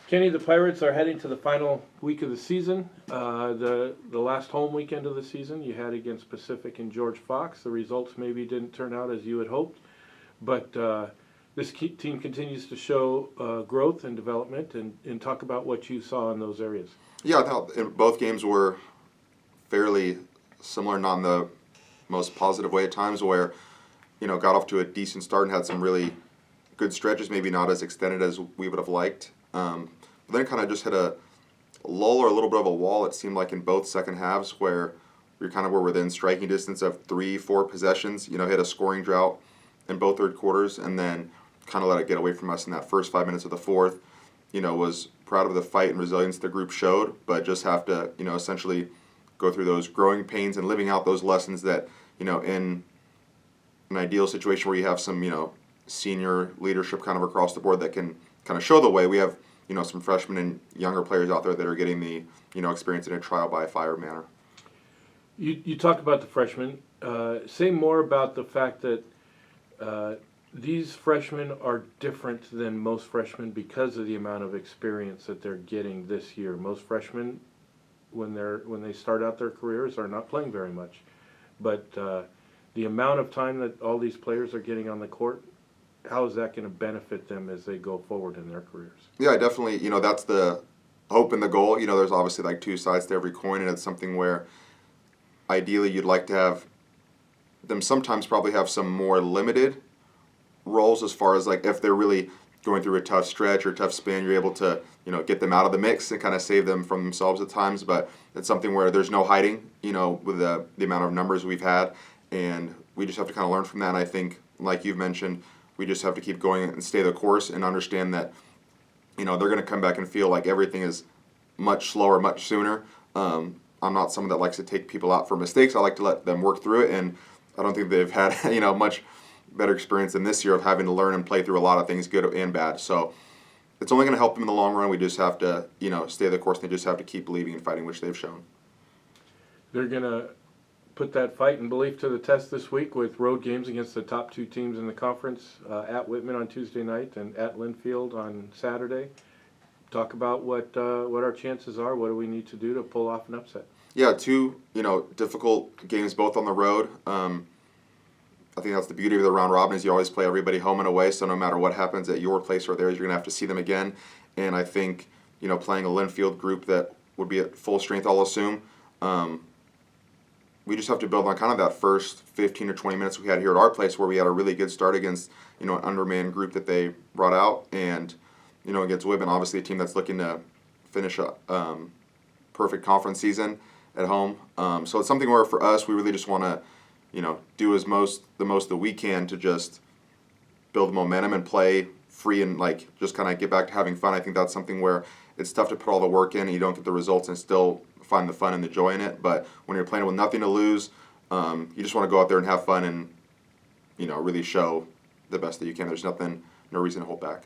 Kenny, the Pirates are heading to the final week of the season. The last home weekend of the season you had against Pacific and George Fox. The results maybe didn't turn out as you had hoped, but this team continues to show growth and development, and talk about what you saw in those areas. Yeah, I thought both games were fairly similar, not in the most positive way at times, where, got off to a decent start and had some really good stretches, maybe not as extended as we would have liked. But then kind of just hit a lull or a little bit of a wall, it seemed like, in both second halves, where we kind of were within striking distance of 3-4 possessions, hit a scoring drought in both third quarters, and then kind of let it get away from us in that first 5 minutes of the fourth. Was proud of the fight and resilience the group showed, but just have to, essentially go through those growing pains and living out those lessons that, in an ideal situation where you have some, senior leadership kind of across the board that can kind of show the way. We have, some freshmen and younger players out there that are getting the, experience in a trial by fire manner. You talked about the freshmen. Say more about the fact that these freshmen are different than most freshmen because of the amount of experience that they're getting this year. Most freshmen, when they start out their careers, are not playing very much, but the amount of time that all these players are getting on the court, how is that going to benefit them as they go forward in their careers? Yeah, definitely. That's the hope and the goal. There's obviously like two sides to every coin, and it's something where ideally you'd like to have them sometimes probably have some more limited roles, as far as like if they're really going through a tough stretch or tough span, you're able to get them out of the mix and kind of save them from themselves at times. But it's something where there's no hiding, with the amount of numbers we've had, and we just have to kind of learn from that. And I think, like you've mentioned, we just have to keep going and stay the course and understand that they're going to come back and feel like everything is much slower, much sooner. I'm not someone that likes to take people out for mistakes. I like to let them work through it, and I don't think they've had much better experience than this year of having to learn and play through a lot of things, good and bad. So it's only going to help them in the long run. We just have to stay the course, and they just have to keep believing and fighting, which they've shown. They're going to put that fight and belief to the test this week with road games against the top two teams in the conference, at Whitman on Tuesday night and at Linfield on Saturday. Talk about what our chances are. What do we need to do to pull off an upset? Yeah, two difficult games both on the road. I think that's the beauty of the round robin, is you always play everybody home and away, so no matter what happens at your place or theirs, you're going to have to see them again. And I think, playing a Linfield group that would be at full strength, I'll assume, we just have to build on kind of that first 15 or 20 minutes we had here at our place, where we had a really good start against, an undermanned group that they brought out, and, against Whitman, obviously a team that's looking to finish a perfect conference season at home. So it's something where for us, we really just want to, do the most that we can to just build momentum and play free and just kind of get back to having fun. I think that's something where it's tough to put all the work in and you don't get the results and still find the fun and the joy in it. But when you're playing with nothing to lose, you just want to go out there and have fun and, really show the best that you can. There's no reason to hold back.